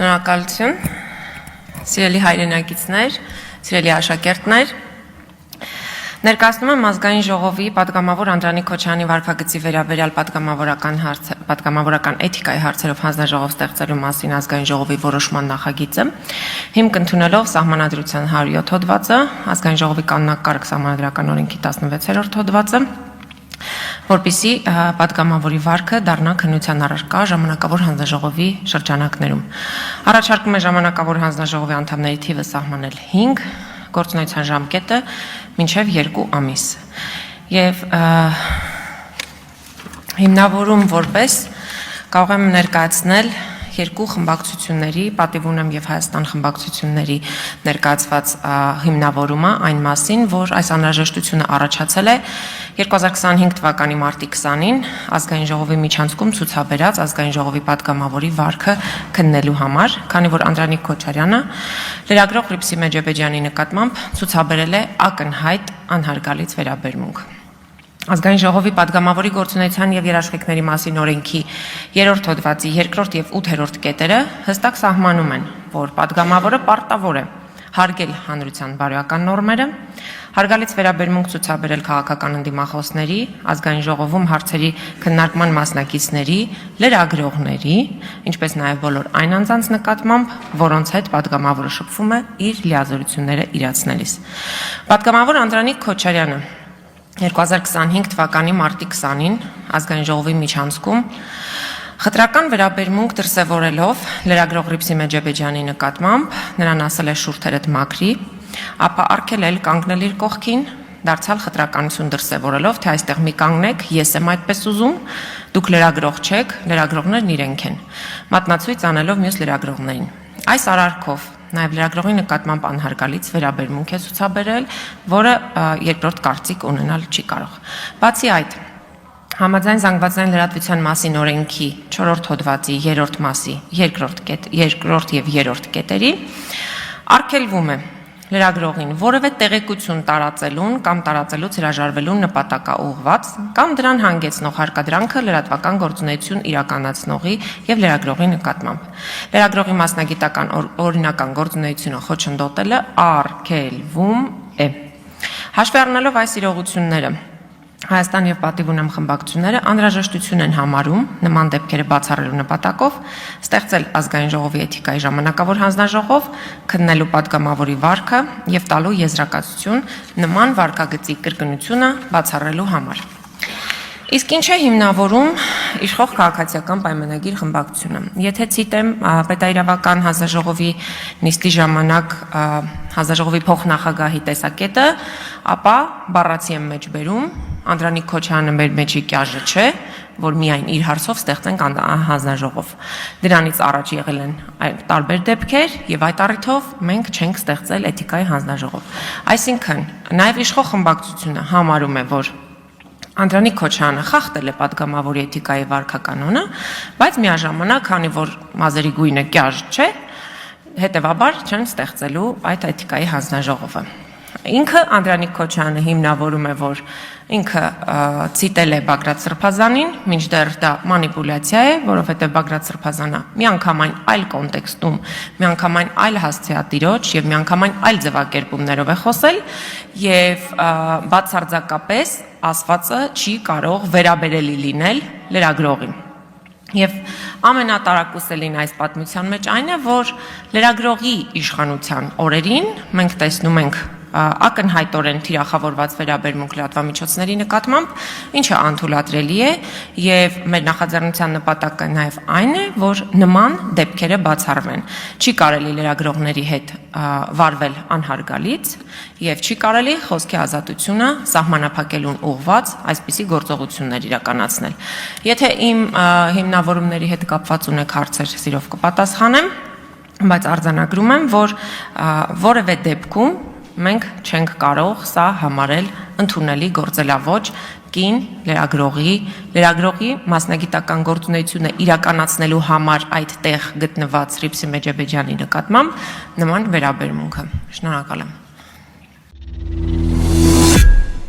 Շնորհակալություն, սիրելի հայրենակիցներ, սիրելի աշակերտներ, ներկայացնում եմ ազգային ժողովի պատգամավոր Անդրանիկ Քոչարյանի վարքագծի վերաբերյալ պատգամավորական էթիկայի հարցերով հանձնաժողով ստեղծելու մասին ազգային ժողովի որոշման նախագիծը, հիմք ընդունելով սահմանադրության 107 հոդվածը, ազգային ժողովի կանոնակարգ սահմանադրական օրենքի 16-րդ հոդվածը, որպեսզի պատգամավորի վարքը դառնա քննության առարկա ժամանակավոր հանձնաժողովի շրջանակներում։ Առաջարկում է ժամանակավոր հանձնաժողովի անդամների թիվը սահմանել 5, գործունեության ժամկետը մինչև 2 ամիս։ Եվ հիմնավորում որպես կարող եմ ներկայացնել երկու խմբակցությունների, պատիվ ունեմ եւ Հայաստան խմբակցությունների ներկայացված հիմնավորումը այն մասին, որ այս անհրաժեշտությունը առաջացել է 2025 թվականի մարտի 20-ին ազգային ժողովի միջանցքում ցուցաբերած ազգային ժողովի պատգամավորի վարքը քննելու համար, քանի որ Անդրանիկ Քոչարյանը լրագրող Հռիփսի Մեջեբեջյանի նկատմամբ ցուցաբերել է ակնհայտ անհարգալից վերաբերմունք։ Ազգային ժողովի պատգամավորի գործունեության եւ երաշխիքների մասին օրենքի 3-րդ հոդվածի 2-րդ եւ 8-րդ կետերը հստակ սահմանում են, որ պատգամավորը պարտավոր է հարգել հանրության բարոյական նորմերը, հարգալից վերաբերմունք ցուցաբերել քաղաքական ընդդիմախոսների, ազգային ժողովում հարցերի քննարկման մասնակիցների, լրագրողների, ինչպես նաեւ բոլոր այն անձանց նկատմամբ, որոնց հետ պատգամավորը շփվում է իր լիազորությունները իրացնելիս։ Պատգամավոր Անդրանիկ Քոչարյանը 2025 թվականի մարտի 20-ին ազգային ժողովի միջանցքում խտրական վերաբերմունք դրսևորելով լրագրող Հռիփսի Մեջեբեջյանի նկատմամբ նրան ասել է շուրթերդ մաքրի, ապա արգելել կանգնել իր կողքին, դարձյալ խտրականություն դրսևորելով, թե այստեղ մի կանգնեք, ես եմ այդպես ուզում, դուք լրագրող չեք, լրագրողներն իրենք են, մատնացույց անելով մյուս լրագրողներին։ Այս արարքով նաև լրագրողի նկատմամբ անհարգալից վերաբերմունք է ցուցաբերել, որը երկրորդ կարծիք ունենալ չի կարող։ Բացի այդ, համաձայն զանգվածային լրատվության մասին օրենքի 4-րդ հոդվածի 3-րդ մասի 2-րդ եւ 3-րդ կետերի արգելվում է լրագրողին որևէ տեղեկություն տարածելուն կամ տարածելուց հրաժարվելուն նպատակաուղղված կամ դրան հանգեցնող հարկադրանքը լրատվական գործունեություն իրականացնողի եւ լրագրողի նկատմամբ։ Լրագրողի մասնագիտական օրինական գործունեությունը խոչընդոտելը արգելվում է։ Հաշվի առնելով այս իրողությունները, Հայաստան եւ պատիվ ունեմ խմբակցությունները անհրաժեշտություն են համարում նման դեպքերը բացառելու նպատակով ստեղծել ազգային ժողովի էթիկայի ժամանակավոր հանձնաժողով, քննելու պատգամավորի վարքը եւ տալու եզրակացություն նման վարքագծի կրկնությունը բացառելու համար։ Իսկ ինչ է հիմնավորում իշխող քաղաքացիական պայմանագիր խմբակցությունը։ Եթե ցիտեմ պետաիրավական հանձնաժողովի նիստի ժամանակ հանձնաժողովի փոխնախագահի տեսակետը, ապա բառացի եմ մեջ բերում Անդրանիկ Քոչարյանը մեր մեջի կյաժը չէ, որ միայն իր հարցով ստեղծենք հանձնաժողով։ Դրանից առաջ եղել են տարբեր դեպքեր եւ այդ առիթով մենք չենք ստեղծել էթիկայի հանձնաժողով։ Այսինքն, նաեւ իշխող խմբակցությունը համարում է, որ Անդրանիկ Քոչարյանը խախտել է պատգամավորի էթիկայի վարքականոնը, բայց միաժամանակ, քանի որ մազերի գույնը կյաժ չէ, հետեւաբար չեն ստեղծելու այդ էթիկայի հանձնաժողովը։ Ինքը Անդրանիկ Քոչարյանը հիմնավորում է, որ ինքը ցիտել է Բագրատ Սրբազանին, մինչդեռ դա մանիպուլյացիա է, որովհետև Բագրատ Սրբազանը միանգամայն այլ կոնտեքստում, միանգամայն այլ հասցեատիրոջ եւ միանգամայն այլ ձևակերպումներով է խոսել եւ բացարձակապես ասվածը չի կարող վերաբերելի լինել լրագրողին։ Եվ ամենատարակուսելին այս պատմության մեջ այն է, որ լրագրողի իշխանության օրերին մենք տեսնում ենք ակնհայտորեն թիրախավորված վերաբերմունք լրատվամիջոցների նկատմամբ, ինչը անթույլատրելի է եւ մեր նախաձեռնության նպատակը նաեւ այն է, որ նման դեպքերը բացառվեն։ Չի կարելի լրագրողների հետ վարվել անհարգալից եւ չի կարելի խոսքի ազատությունը սահմանափակելուն ուղղված այսպիսի գործողություններ իրականացնել։ Եթե իմ հիմնավորումների հետ կապված ունեք հարցեր, սիրով կպատասխանեմ, բայց արձանագրում եմ, որ որևէ դեպքում մենք չենք կարող սա համարել ընդունելի գործելավոճ կին լրագրողի մասնագիտական գործունեությունը իրականացնելու համար այդտեղ գտնված Հռիփսի Մեջեբեջյանի նկատմամբ նման վերաբերմունքը։ Շնորհակալ եմ։